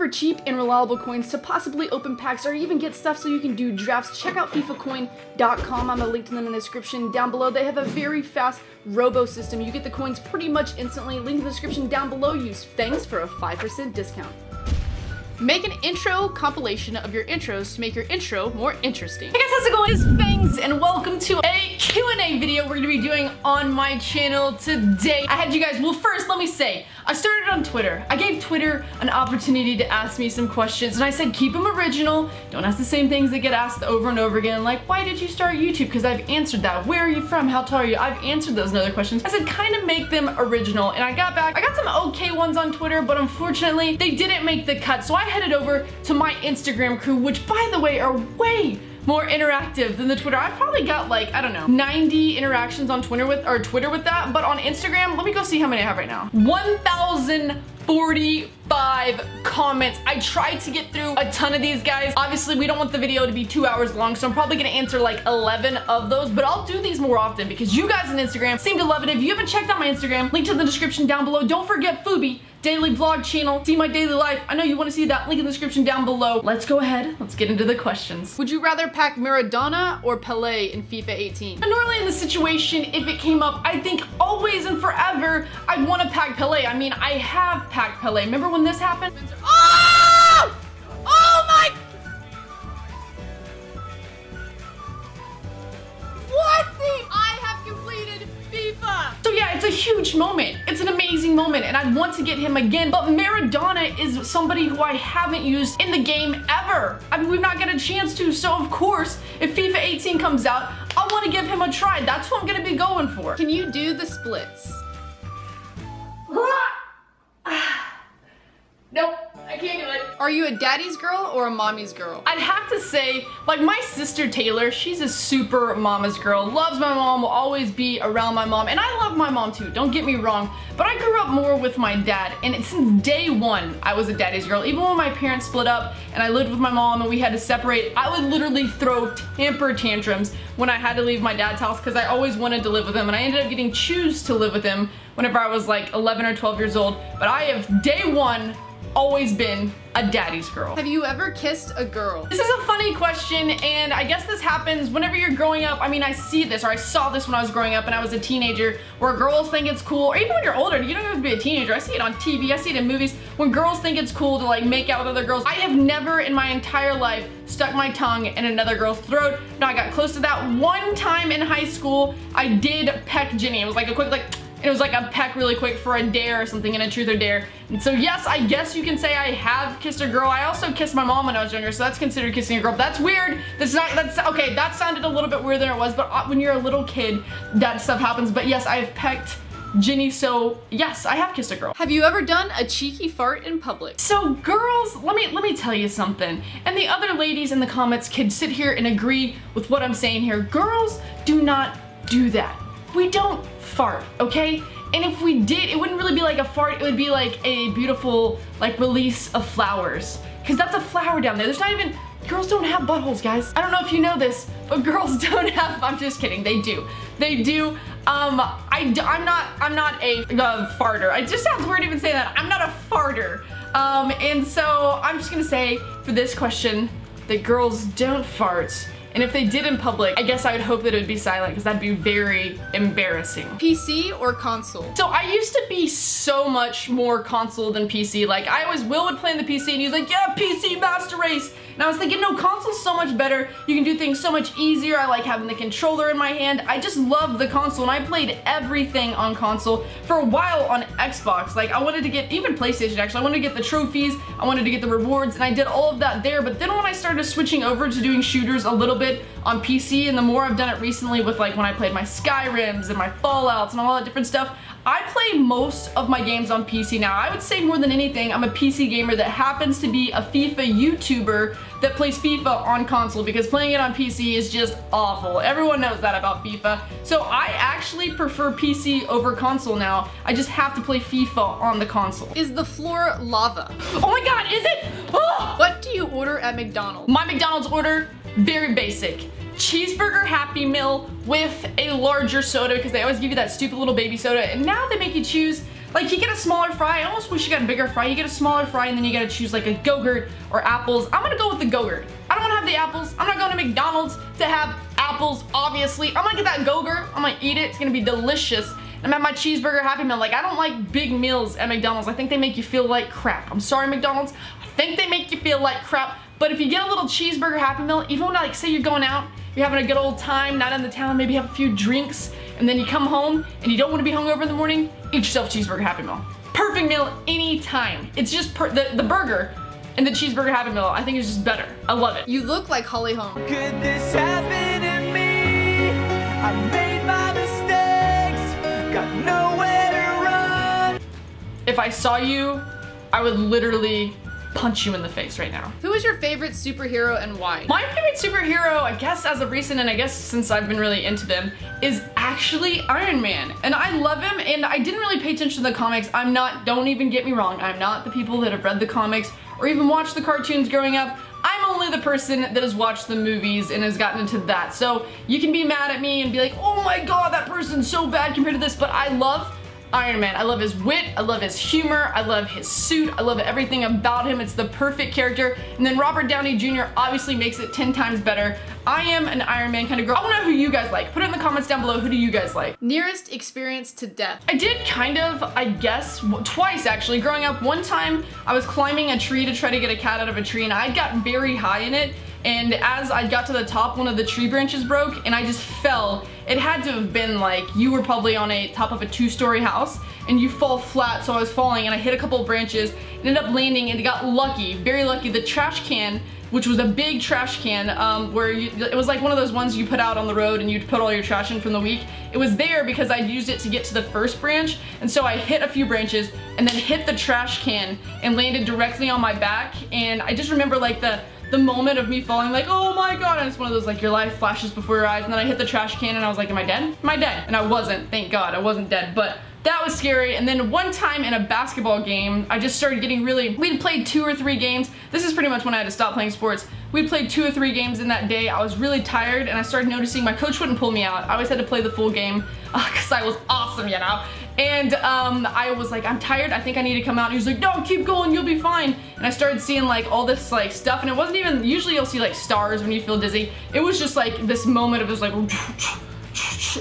for cheap and reliable coins to possibly open packs or even get stuff so you can do drafts, check out FIFAcoin.com. I'm gonna link to them in the description down below. They have a very fast robo system. You get the coins pretty much instantly. Link in the description down below. Use Fangs for a 5% discount. Make an intro compilation of your intros to make your intro more interesting. Hey guys, how's it going? It's Fangs and welcome to a Q&A video we're gonna be doing on my channel today. I had you guys, well first let me say, I started on Twitter. I gave Twitter an opportunity to ask me some questions and I said keep them original. Don't ask the same things that get asked over and over again, like why did you start YouTube? Because I've answered that. Where are you from? How tall are you? I've answered those and other questions. I said kind of make them original, and I got back. I got some okay ones on Twitter, but unfortunately they didn't make the cut, so I headed over to my Instagram crew, which by the way are way more interactive than the Twitter. I probably got like, I don't know, 90 interactions on Twitter with that, but on Instagram, let me go see how many I have right now. 1,045 comments. I tried to get through a ton of these, guys. Obviously, we don't want the video to be 2 hours long, so I'm probably gonna answer like 11 of those, but I'll do these more often because you guys on Instagram seem to love it. If you haven't checked out my Instagram, link to the description down below. Don't forget Fubi daily vlog channel, see my daily life. I know you want to see that, link in the description down below. Let's go ahead, let's get into the questions. Would you rather pack Maradona or Pelé in FIFA 18? And normally in this situation, if it came up, I think always and forever, I'd want to pack Pelé. I mean, I have packed Pelé. Remember when this happened? Oh! Oh my! What the? I have completed FIFA! So yeah, it's a huge moment. It's an amazing moment, and I'd want to get him again, but Maradona is somebody who I haven't used in the game ever. I mean, we've not got a chance to, so of course, if FIFA 18 comes out, I want to give him a try. That's what I'm gonna be going for. Can you do the splits? Nope, I can't do it. Are you a daddy's girl or a mommy's girl? I'd have to say, like my sister Taylor, she's a super mama's girl, loves my mom, will always be around my mom, and I love my mom too, don't get me wrong, but I grew up more with my dad, and since day one, I was a daddy's girl. Even when my parents split up and I lived with my mom and we had to separate, I would literally throw temper tantrums when I had to leave my dad's house because I always wanted to live with him, and I ended up getting choose to live with him whenever I was like 11 or 12 years old, but I have day one always been a daddy's girl. Have you ever kissed a girl? This is a funny question, and I guess this happens whenever you're growing up. I mean, I see this, or I saw this when I was growing up and I was a teenager, where girls think it's cool, or even when you're older, you don't have to be a teenager. I see it on TV, I see it in movies, when girls think it's cool to like make out with other girls. I have never in my entire life stuck my tongue in another girl's throat. No, I got close to that one time in high school. I did peck Jenny. It was like a quick it was like a peck really quick for a dare or something, in a truth or dare. And so yes, I guess you can say I have kissed a girl. I also kissed my mom when I was younger, so that's considered kissing a girl. But that's weird. That's okay, that sounded a little bit weirder than it was, but when you're a little kid, that stuff happens. But yes, I have pecked Jenny, so yes, I have kissed a girl. Have you ever done a cheeky fart in public? So girls, let me tell you something. And the other ladies in the comments can sit here and agree with what I'm saying here. Girls do not do that. We don't fart, okay? And if we did, it wouldn't really be like a fart, it would be like a beautiful like release of flowers. Cause that's a flower down there. There's not even, girls don't have buttholes, guys. I don't know if you know this, but girls don't have, I'm just kidding, they do. They do. I'm not a farter. It just sounds weird even saying that. I'm not a farter. And so I'm just gonna say for this question that girls don't fart. And if they did in public, I guess I would hope that it would be silent because that'd be very embarrassing. PC or console? So I used to be so much more console than PC. Like Will would play in the PC and he was like, yeah, PC Master Race. And I was thinking, no, console's so much better. You can do things so much easier. I like having the controller in my hand. I just love the console, and I played everything on console. For a while on Xbox, like I wanted to get, even PlayStation actually, I wanted to get the trophies, I wanted to get the rewards, and I did all of that there. But then when I started switching over to doing shooters a little bit on PC, and the more I've done it recently with like when I played my Skyrims and my Fallouts and all that different stuff, I play most of my games on PC now. I would say more than anything, I'm a PC gamer that happens to be a FIFA YouTuber that plays FIFA on console, because playing it on PC is just awful. Everyone knows that about FIFA. So I actually prefer PC over console now. I just have to play FIFA on the console. Is the floor lava? Oh my god, is it? Oh! What do you order at McDonald's? My McDonald's order, very basic. Cheeseburger Happy Meal with a larger soda, because they always give you that stupid little baby soda, and now they make you choose Like, you get a smaller fry. I almost wish you got a bigger fry. You get a smaller fry and then you gotta choose like a Go-Gurt or apples. I'm gonna go with the Go-Gurt. I don't wanna have the apples. I'm not going to McDonald's to have apples, obviously. I'm gonna get that Go-Gurt. I'm gonna eat it. It's gonna be delicious. I'm at my cheeseburger Happy Meal. Like, I don't like big meals at McDonald's. I think they make you feel like crap. I'm sorry, McDonald's. I think they make you feel like crap. But if you get a little cheeseburger Happy Meal, even when, like, say you're going out, you're having a good old time, not in the town, maybe have a few drinks, and then you come home and you don't want to be hungover in the morning, eat yourself a cheeseburger Happy Meal. Perfect meal anytime. It's just the burger and the cheeseburger Happy Meal, I think is just better. I love it. You look like Holly Holm. Could this happen to me? I made my mistakes, got nowhere to run. If I saw you, I would literally punch you in the face right now. Who is your favorite superhero and why? My favorite superhero, I guess as of recent, and I guess since I've been really into them, is actually Iron Man. And I love him, and I didn't really pay attention to the comics. Don't even get me wrong, I'm not the people that have read the comics or even watched the cartoons growing up. I'm only the person that has watched the movies and has gotten into that. So you can be mad at me and be like, oh my god, that person's so bad compared to this, but I love Iron Man. I love his wit, I love his humor, I love his suit, I love everything about him. It's the perfect character. And then Robert Downey Jr. obviously makes it 10 times better. I am an Iron Man kind of girl. I want to know who you guys like. Put it in the comments down below. Who do you guys like? Nearest experience to death. I did kind of, I guess, twice actually. Growing up, one time I was climbing a tree to try to get a cat out of a tree, and I got very high in it. And as I got to the top, one of the tree branches broke and I just fell. It had to have been like, you were probably on a top of a 2-story house and you fall flat, so I was falling and I hit a couple of branches, ended up landing, and got lucky, very lucky. The trash can, which was a big trash can, it was like one of those ones you put out on the road and you'd put all your trash in from the week. It was there because I used it to get to the first branch, and so I hit a few branches and then hit the trash can and landed directly on my back. And I just remember like the moment of me falling, like, oh my god, and it's one of those like your life flashes before your eyes. And then I hit the trash can and I was like, am I dead? Am I dead? And I wasn't, thank god, I wasn't dead. But that was scary. And then one time in a basketball game, I just started getting we'd played 2 or 3 games. This is pretty much when I had to stop playing sports. We'd played 2 or 3 games in that day. I was really tired and I started noticing my coach wouldn't pull me out. I always had to play the full game because I was awesome, you know? And I was like, I'm tired, I think I need to come out. And he was like, no, keep going, you'll be fine. And I started seeing like all this like stuff, and it wasn't even, usually you'll see like stars when you feel dizzy. It was just like this moment of, it was like,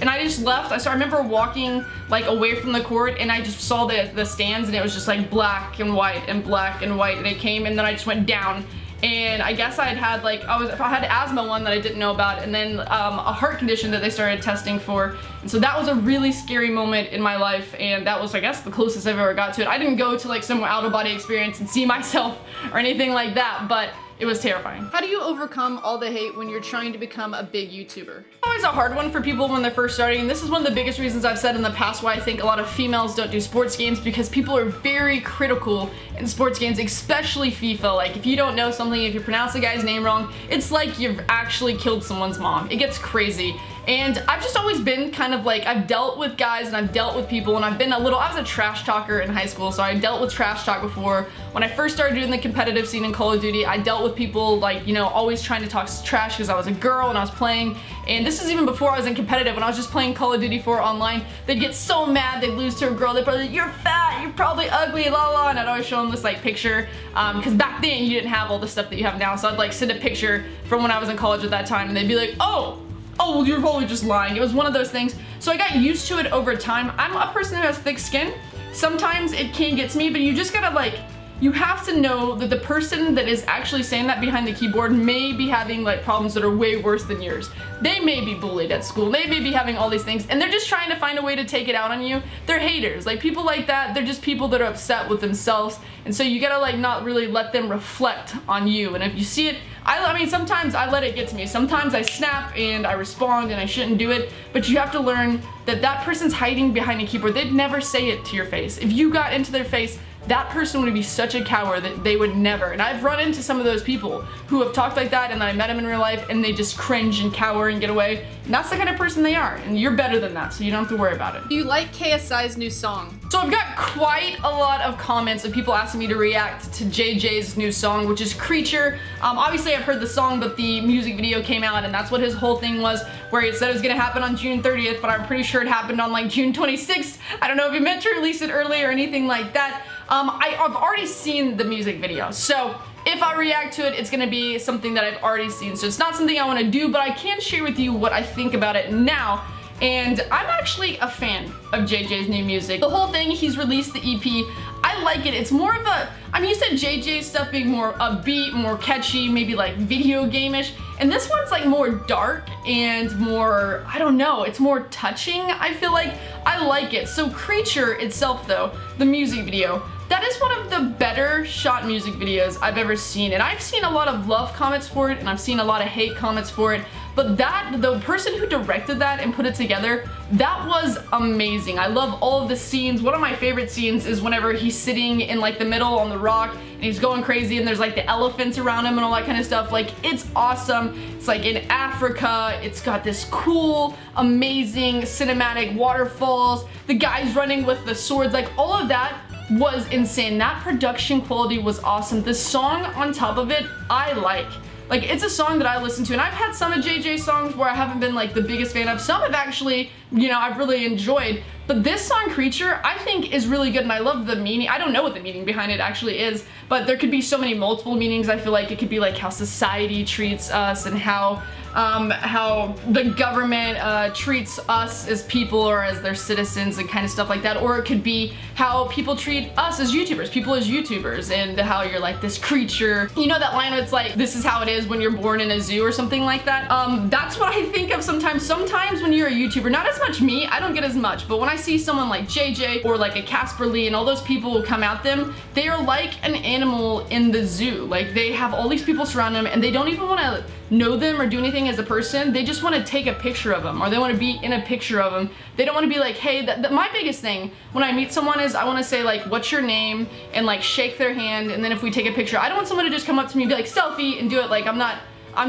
and I just left. So I remember walking like away from the court and I just saw the stands, and it was just like black and white and black and white, and it came, and then I just went down. And I guess I had like, I had asthma, one that I didn't know about, and then a heart condition that they started testing for. And so that was a really scary moment in my life, and that was, I guess, the closest I've ever got to it. I didn't go to like some out-of-body experience and see myself or anything like that, but it was terrifying. How do you overcome all the hate when you're trying to become a big YouTuber? Always a hard one for people when they're first starting, and this is one of the biggest reasons I've said in the past why I think a lot of females don't do sports games, because people are very critical in sports games, especially FIFA. Like, if you don't know something, if you pronounce a guy's name wrong, it's like you've actually killed someone's mom. It gets crazy. And I've just always been kind of like, I've dealt with guys and I've dealt with people, and I was a trash talker in high school, so I dealt with trash talk before. When I first started doing the competitive scene in Call of Duty, I dealt with people like, you know, always trying to talk trash because I was a girl and I was playing. And this is even before I was in competitive. When I was just playing Call of Duty 4 online, they'd get so mad they'd lose to a girl. They'd probably be like, you're fat, you're probably ugly, la la, and I'd always show them this like picture, because back then you didn't have all the stuff that you have now. So I'd like send a picture from when I was in college at that time, and they'd be like, oh, well, you're probably just lying. It was one of those things. So I got used to it over time. I'm a person who has thick skin. Sometimes it can get to me, but you just gotta like, you have to know that the person that is actually saying that behind the keyboard may be having like problems that are way worse than yours. They may be bullied at school, they may be having all these things, and they're just trying to find a way to take it out on you. They're haters. Like, people like that, they're just people that are upset with themselves, and so you gotta like not really let them reflect on you. And if you see it, I mean, sometimes I let it get to me. Sometimes I snap and I respond and I shouldn't do it, but you have to learn that that person's hiding behind a keyboard. They'd never say it to your face. If you got into their face, that person would be such a coward that they would never. And I've run into some of those people who have talked like that, and then I met them in real life and they just cringe and cower and get away. And that's the kind of person they are, and you're better than that, so you don't have to worry about it. Do you like KSI's new song? So I've got quite a lot of comments of people asking me to react to JJ's new song, which is Creature. Obviously I've heard the song, but the music video came out and that's what his whole thing was, where he said it was gonna happen on June 30th, but I'm pretty sure it happened on like June 26th. I don't know if he meant to release it early or anything like that. I've already seen the music video, so if I react to it, it's gonna be something that I've already seen. So it's not something I wanna do, but I can share with you what I think about it now. And I'm actually a fan of JJ's new music. The whole thing, he's released the EP. I like it. It's more of a, I'm used to JJ's stuff being more upbeat, more catchy, maybe like video game-ish. And this one's like more dark and more, I don't know, it's more touching, I feel like. I like it. So Creature itself though, the music video, that is one of the better shot music videos I've ever seen. And I've seen a lot of love comments for it, and I've seen a lot of hate comments for it. But the person who directed that and put it together, that was amazing. I love all of the scenes. One of my favorite scenes is whenever he's sitting in like the middle on the rock and he's going crazy and there's like the elephants around him and all that kind of stuff. Like, it's awesome. It's like in Africa. It's got this cool, amazing cinematic waterfalls. The guy's running with the swords, like all of that was insane. That production quality was awesome. The song on top of it, I like. Like, it's a song that I listen to, and I've had some of JJ's songs where I haven't been like the biggest fan of. Some have actually, you know, I've really enjoyed. But this song, Creature, I think is really good, and I love the meaning. I don't know what the meaning behind it actually is, but there could be so many multiple meanings. I feel like it could be like how society treats us and how the government treats us as people or as their citizens and kind of stuff like that. Or it could be how people treat us as YouTubers, people as YouTubers, and how you're like this creature. You know that line where it's like, this is how it is when you're born in a zoo or something like that? That's what I think of sometimes. Sometimes when you're a YouTuber, not as much me, I don't get as much, but when I see someone like JJ or like a Casper Lee and all those people who come at them, they are like an animal in the zoo. Like, they have all these people surround them and they don't even want to know them or do anything as a person. They just want to take a picture of them, or they want to be in a picture of them. They don't want to be like, hey, my biggest thing when I meet someone is I want to say like, what's your name, and like shake their hand, and then if we take a picture, I don't want someone to just come up to me and be like, selfie, and do it. Like, I'm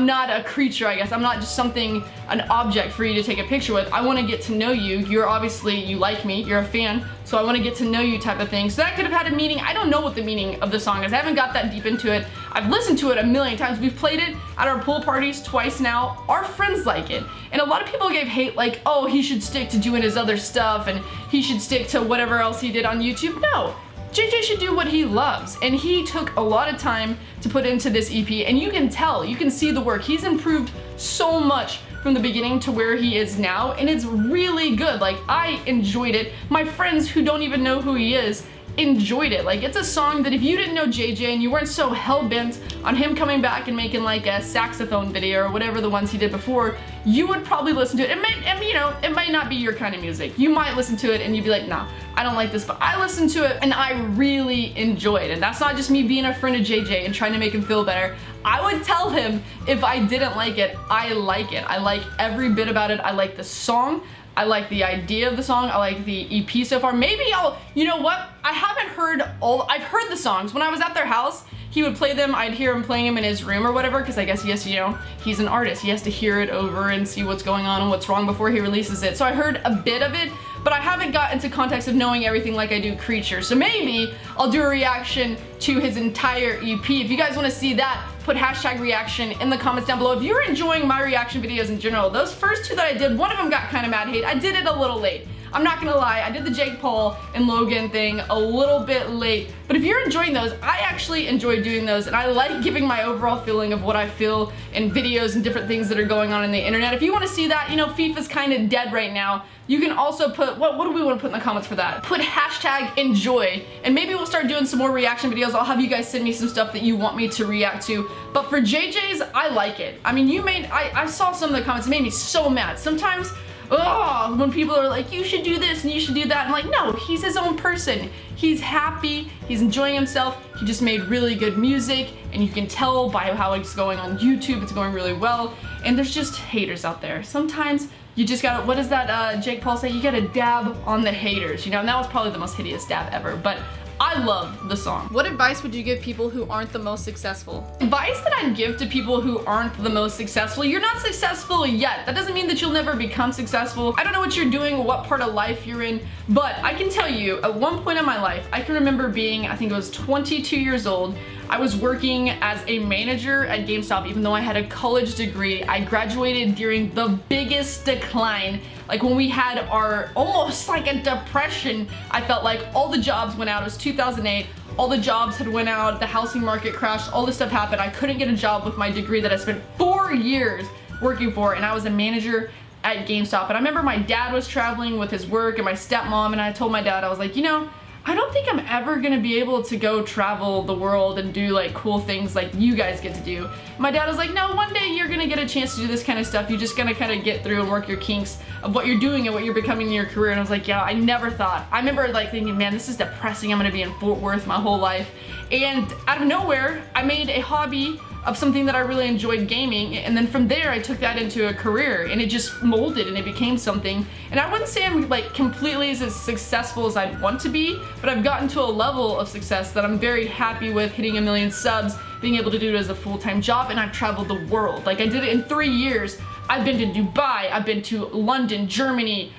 not a creature, I guess. I'm not just something, an object for you to take a picture with. I want to get to know you. You're obviously, you like me, you're a fan, so I want to get to know you type of thing. So that could have had a meaning. I don't know what the meaning of the song is. I haven't got that deep into it. I've listened to it a million times. We've played it at our pool parties twice now. Our friends like it. And a lot of people gave hate like, oh, he should stick to doing his other stuff and he should stick to whatever else he did on YouTube. No. JJ should do what he loves, and he took a lot of time to put into this EP, and you can tell, you can see the work. He's improved so much from the beginning to where he is now, and it's really good. Like, I enjoyed it. My friends who don't even know who he is enjoyed it. Like, it's a song that if you didn't know JJ and you weren't so hell-bent on him coming back and making like a saxophone video or whatever the ones he did before, you would probably listen to it. It might not be your kind of music. You might listen to it and you'd be like, nah, I don't like this, but I listened to it and I really enjoyed it. And that's not just me being a friend of JJ and trying to make him feel better. I would tell him if I didn't like it. I like it. I like every bit about it. I like the song. I like the idea of the song. I like the EP so far. Maybe you know what? I haven't heard I've heard the songs. When I was at their house, he would play them. I'd hear him playing them in his room or whatever, because I guess he has to, you know, he's an artist. He has to hear it over and see what's going on and what's wrong before he releases it. So I heard a bit of it, but I haven't got into context of knowing everything like I do Creature. So maybe I'll do a reaction to his entire EP. If you guys want to see that, put #reaction in the comments down below. If you're enjoying my reaction videos in general, those first two that I did, one of them got kind of mad hate. I did it a little late. I'm not gonna lie, I did the Jake Paul and Logan thing a little bit late, but if you're enjoying those, I actually enjoy doing those, and I like giving my overall feeling of what I feel in videos and different things that are going on in the internet. If you want to see that, you know, FIFA's kind of dead right now. You can also put, what do we want to put in the comments for that? Put #enjoy, and maybe we'll start doing some more reaction videos. I'll have you guys send me some stuff that you want me to react to. But for JJ's, I like it. I mean, I saw some of the comments, it made me so mad. Sometimes, when people are like, you should do this and you should do that. I'm like, no, he's his own person. He's happy, he's enjoying himself. He just made really good music, and you can tell by how it's going on YouTube, it's going really well. And there's just haters out there. Sometimes you just gotta, what does that Jake Paul say? You gotta dab on the haters, you know, and that was probably the most hideous dab ever. But I I love the song. What advice would you give people who aren't the most successful? Advice that I'd give to people who aren't the most successful: you're not successful yet. That doesn't mean that you'll never become successful. I don't know what you're doing or what part of life you're in, but I can tell you at one point in my life, I can remember being, I think it was 22 years old. I was working as a manager at GameStop, even though I had a college degree. I graduated during the biggest decline, like when we had our almost like a depression. I felt like all the jobs went out. It was 2008. All the jobs had went out, the housing market crashed, all this stuff happened. I couldn't get a job with my degree that I spent 4 years working for, and I was a manager at GameStop. And I remember my dad was traveling with his work and my stepmom, and I told my dad, I was like, you know, I don't think I'm ever gonna be able to go travel the world and do like cool things like you guys get to do. My dad was like, no, one day you're gonna get a chance to do this kind of stuff. You're just gonna kind of get through and work your kinks of what you're doing and what you're becoming in your career. And I was like, yeah, I never thought. I remember like thinking, man, this is depressing. I'm gonna be in Fort Worth my whole life. And out of nowhere, I made a hobby of something that I really enjoyed, gaming, and then from there I took that into a career, and it just molded and it became something. And I wouldn't say I'm like completely as successful as I'd want to be, but I've gotten to a level of success that I'm very happy with, hitting 1 million subs, being able to do it as a full-time job, and I've traveled the world. Like I did it in 3 years. I've been to Dubai, I've been to London, Germany,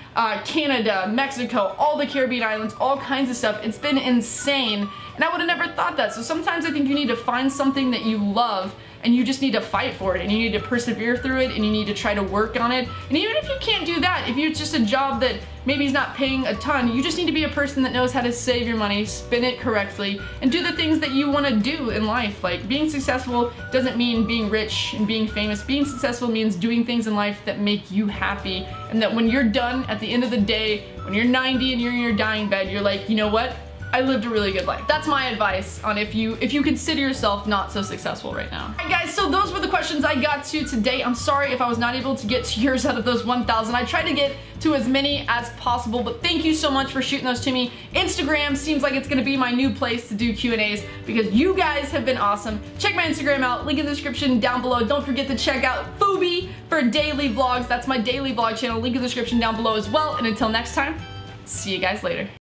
Canada, Mexico, all the Caribbean islands, all kinds of stuff. It's been insane, and I would have never thought that. So sometimes I think you need to find something that you love, and you just need to fight for it, and you need to persevere through it, and you need to try to work on it. And even if you can't do that, if it's just a job that maybe is not paying a ton, you just need to be a person that knows how to save your money, spend it correctly, and do the things that you want to do in life. Like being successful doesn't mean being rich and being famous. Being successful means doing things in life that make you happy, and that when you're done at the end of the day, when you're 90 and you're in your dying bed, you're like, you know what? I lived a really good life. That's my advice on if you consider yourself not so successful right now. Alright guys, so those were the questions I got to today. I'm sorry if I was not able to get to yours out of those 1,000. I tried to get to as many as possible, but thank you so much for shooting those to me. Instagram seems like it's gonna be my new place to do Q&As because you guys have been awesome. Check my Instagram out, link in the description down below. Don't forget to check out FUBI for daily vlogs. That's my daily vlog channel, link in the description down below as well. And until next time, see you guys later.